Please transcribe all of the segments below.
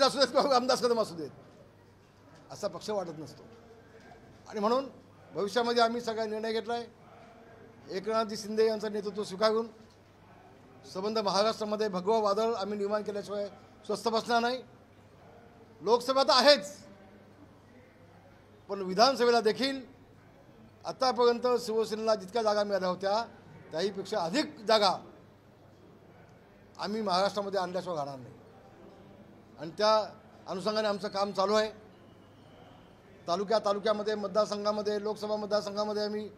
असू देत किंवा रामदास कदम असू देत, असा पक्ष वाटत नसतो. आणि म्हणून भविष्यामध्ये आम्ही सगळा निर्णय घेतला आहे. एकनाथजी शिंदे यांचं नेतृत्व स्वीकारून संबंध महाराष्ट्रामध्ये भगवं वादळ आम्ही निर्माण केल्याशिवाय स्वस्थ बसणार नाही. लोकसभा तर आहेच, पण विधानसभेला देखील आतापर्यंत शिवसेनेला जितक्या जागा मिळाल्या होत्या त्याहीपेक्षा अधिक जागा आम्ही महाराष्ट्रामध्ये आणल्याशिवाय राहणार नाही. आणि त्या अनुषंगाने आमचं काम चालू आहे. तालुक्यामध्ये मतदारसंघामध्ये लोकसभा मतदारसंघामध्ये आम्ही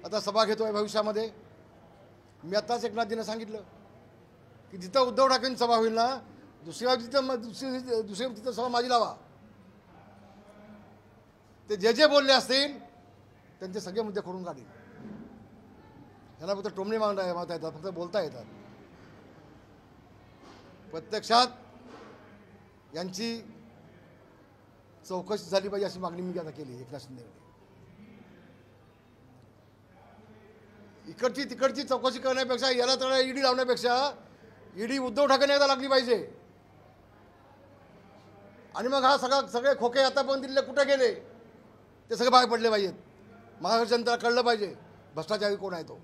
आता सभा घेतो आहे. भविष्यामध्ये मी आत्ताच एकनाथजींना सांगितलं की जिथं उद्धव ठाकरेंची सभा होईल ना दुसऱ्या तिथं सभा माझी लावा. ते जे बोलले असतील त्यांचे सगळे मुद्दे खोडून काढील. त्यांना फक्त टोमणे मागता येतात, फक्त बोलता येतात. प्रत्यक्षात यांची चौकशी झाली पाहिजे अशी मागणी मी आता केली एकनाथ शिंदेकडे. इकडची तिकडची चौकशी करण्यापेक्षा याला त्याला ईडी लावण्यापेक्षा ईडी उद्धव ठाकरे एकदा लागली पाहिजे. आणि मग हा सगळे खोके आतापर्यंत दिलेले कुठे गेले ते सगळे बाहेर पडले पाहिजेत. महाराष्ट्र जनतेला कळलं पाहिजे भ्रष्टाचारी कोण आहे तो.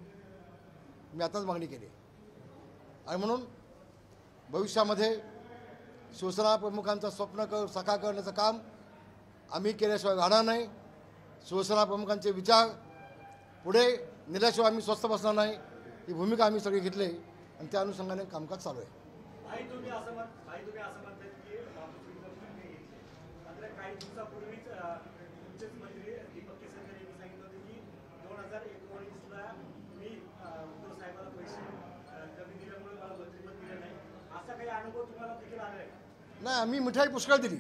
मी आताच मागणी केली. आणि म्हणून भविष्यामध्ये शिवसेना प्रमुखांचं स्वप्न साकार करण्याचं काम आम्ही केल्याशिवाय राहणार नाही. शिवसेना प्रमुखांचे विचार पुढे नेल्याशिवाय आम्ही स्वस्थ बसणार नाही. ही भूमिका आम्ही सगळी घेतली आणि त्या अनुषंगाने कामकाज चालू आहे. नाही, आम्ही मिठाई पुष्कळ दिली.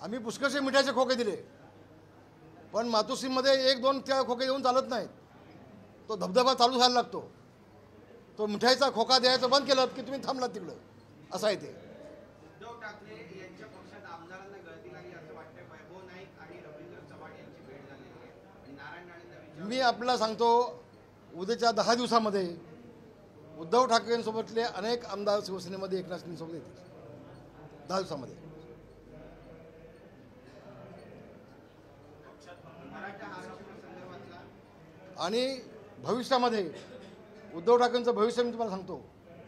आम्ही पुष्कळसे मिठाईचे खोके दिले. पण मातोश्रीमध्ये 1-2 त्या खोके देऊन चालत नाहीत. तो धबधबा चालू व्हायला लागतो. तो मिठाईचा खोका द्यायचं बंद केलं की तुम्ही थांबलात तिकडं. असं आहे ते. उद्धव ठाकरे यांच्या पक्षात आमदारांना गळती लागली असं वाटतंय. वैभव नाईक आणि रवींद्र चव्हाण यांची भेट झालेली आहे आणि नारायण राणेंना मी आपल्याला सांगतो उद्याच्या 10 दिवसामध्ये उद्धव ठाकरेंसोबतले अनेक आमदार शिवसेनेमध्ये एकनाथ शिंदेसोबत येतील. 10 दिवसामध्ये. आणि भविष्यामध्ये उद्धव ठाकरेंचं भविष्य मी तुम्हाला सांगतो.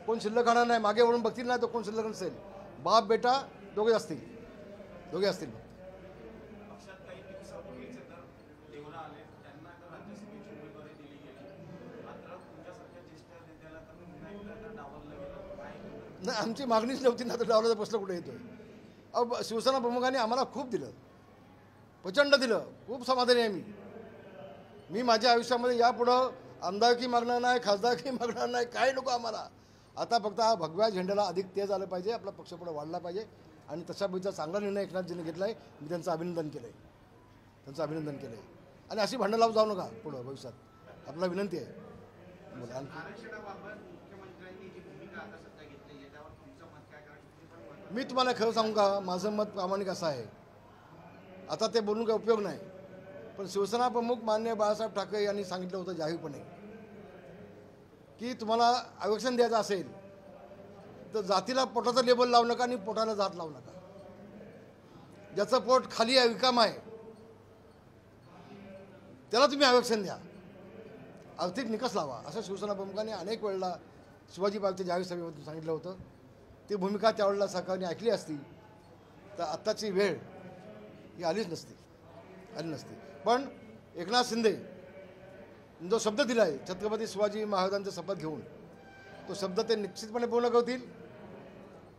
कोण शिल्लक राहणार नाही. मागे वळून बघतील नाही तर कोण शिल्लक नसेल. बाप बेटा दोघे असतील. नाही, आमची मागणीच नव्हती ना तर डावलाचा प्रश्न कुठे येतोय. अहो, शिवसेना प्रमुखांनी आम्हाला खूप दिलं, प्रचंड दिलं. खूप समाधानी आहे मी माझ्या आयुष्यामध्ये यापुढं आमदारकी मागणार नाही, खासदारकी मागणार नाही, काय नको आम्हाला. आता फक्त हा भगव्या झेंड्याला अधिक तेज आलं पाहिजे. आपला पक्ष पुढे वाढला पाहिजे. आणि तशा पद्धतीचा चांगला निर्णय एकनाथजींनी घेतला आहे. मी त्यांचं अभिनंदन केलं आहे. आणि अशी भांडण लावून जाऊ नका पुढं भविष्यात. आपला विनंती आहे. बोला. मी तुम्हाला खरं सांगू का, माझं मत प्रामाणिक असं आहे. आता ते बोलून काही उपयोग नाही. पण शिवसेना प्रमुख माननीय बाळासाहेब ठाकरे यांनी सांगितलं होतं जाहीरपणे की तुम्हाला आरक्षण द्यायचं असेल तर जातीला पोटाचं लेबल लावू नका आणि पोटाला जात लावू नका. ज्याचं पोट खाली आहे, रिकाम आहे, त्याला तुम्ही आरक्षण द्या. आर्थिक निकष लावा. असं शिवसेना प्रमुखांनी अनेक वेळेला शिवाजी पार्कच्या जाहीर सभेमध्ये सांगितलं होतं. ती भूमिका त्यावेळेला सरकारने ऐकली असती तर आत्ताची वेळ ही आलीच नसती. पण एकनाथ शिंदे जो शब्द दिला आहे छत्रपती शिवाजी महाराजांचा शपथ घेऊन, तो शब्द ते निश्चितपणे पूर्ण करतील.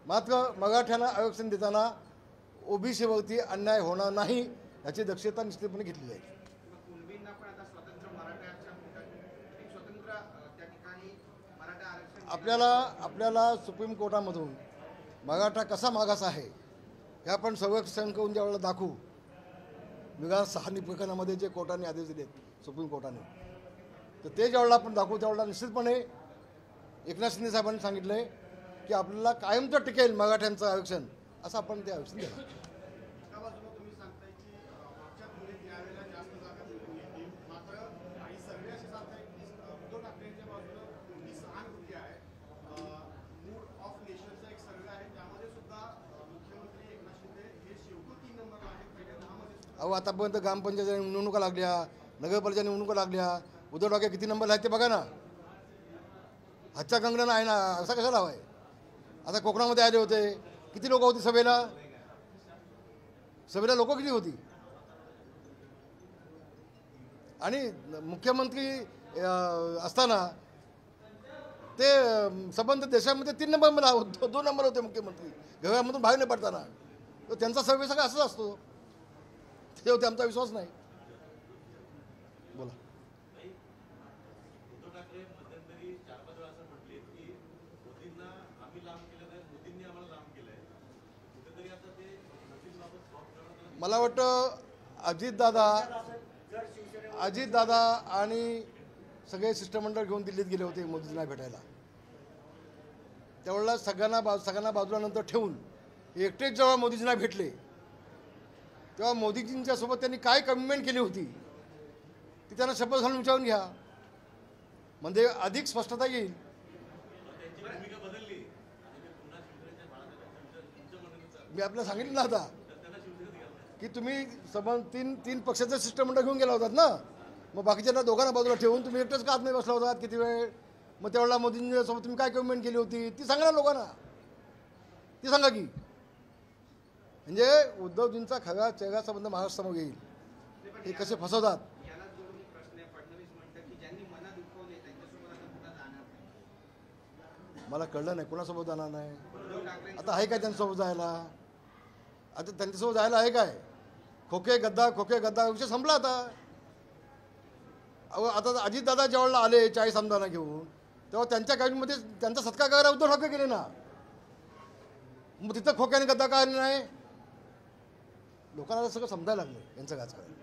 मात्र मराठ्यांना आरक्षण देताना ओबीसीवरती अन्याय होणार नाही याची दक्षता निश्चितपणे घेतली जाईल. आपल्याला सुप्रीम कोर्टामधून मराठा कसा मागास आहे हे आपण संरक्षण करून ज्यावेळेला दाखवू. विकास 6 प्रकरणामध्ये जे कोर्टाने आदेश दिलेत सुप्रीम कोर्टाने, तर ते ज्यावेळेला आपण दाखवू त्यावेळेला निश्चितपणे एकनाथ शिंदे साहेबांनी सांगितलं आहे की आपल्याला कायमचं टिकेल मराठ्यांचं आरक्षण, असं आपण ते आरक्षण देणार. अहो आतापर्यंत ग्रामपंचायत निवडणुका लागल्या, नगरपालिका निवडणुका लागल्या, उद्धव ठाकरे किती नंबर आहेत ते बघा ना. हातच्या कंगण्यानं आहे ना, असा कशाला हवा आहे. आता कोकणामध्ये आले होते, किती लोक होती सभेला लोक किती होती. आणि मुख्यमंत्री असताना ते संबंध देशामध्ये 3 नंबर 2 नंबर होते मुख्यमंत्री, घरामधून बाहेर नाही पडताना. तर त्यांचा सर्वे सगळा असंच असतो. ते होते, आमचा विश्वास नाही. बोला. मला वाटतं अजितदादा आणि सगळे शिष्टमंडळ घेऊन दिल्लीत गेले होते मोदींना भेटायला. त्यावेळेला सगळ्यांना बाजूला नंतर ठेवून एकटेच जेव्हा मोदींना भेटले तेव्हा मोदीजींच्या सोबत त्यांनी काय कमिटमेंट केली होती ती त्यांना शपथ घालून विचारून घ्या, म्हणजे अधिक स्पष्टता येईल. मी आपल्याला सांगितलं ना आता की तुम्ही तीन पक्षाचं शिष्टमंडळ घेऊन गेला होतात ना, मग बाकीच्यांना दोघांना बाजूला ठेवून तुम्ही एकटेच का आत नाही बसला होतात किती वेळ. मग त्यावेळेला मोदींसोबत तुम्ही काय कमिटमेंट केली होती ती सांगा ना लोकांना, ती सांगा की. म्हणजे उद्धवजींचा खरा चेहरा संबंध महाराष्ट्रामध्ये येईल. हे कसे फसवतात. याला जोडून प्रश्न आहे. फडणवीस म्हणतात की ज्यांनी मनं दुखवले त्यांच्यासोबत आता पुन्हा जाणार नाही. मला कळलं नाही कोणासोबत जाणार नाही. उद्धव ठाकरे आता आहे काय त्यांच्यासोबत जायला. आता त्यांच्यासोबत जायला आहे काय. खोके गद्दा विषय संपला आता. अहो आता अजितदादा ज्यावेळेला आले 40 आमदारांना घेऊन तेव्हा त्यांच्या कॅबिनेटमध्ये त्यांचा सत्कार करायला उद्धव ठाकरे गेले ना. मग तिथं खोक्याने गद्दा का आले नाही. लोकांना सगळं समजायला लागलं यांचं राजकारण,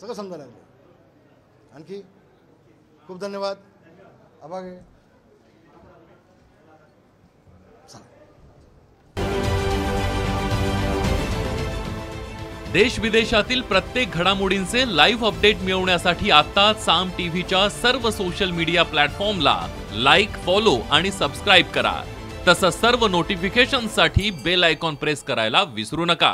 सगळं समजायला लागलं. आणखी खूप धन्यवाद. आभार आहे. देश विदेशातील प्रत्येक घडामोडींचे लाईव्ह अपडेट मिळवण्यासाठी आता साम टीव्हीच्या सर्व सोशल मीडिया प्लॅटफॉर्मला लाईक, फॉलो आणि सबस्क्राईब करा. तसंच सर्व नोटिफिकेशनसाठी बेल आयकॉन प्रेस करायला विसरू नका.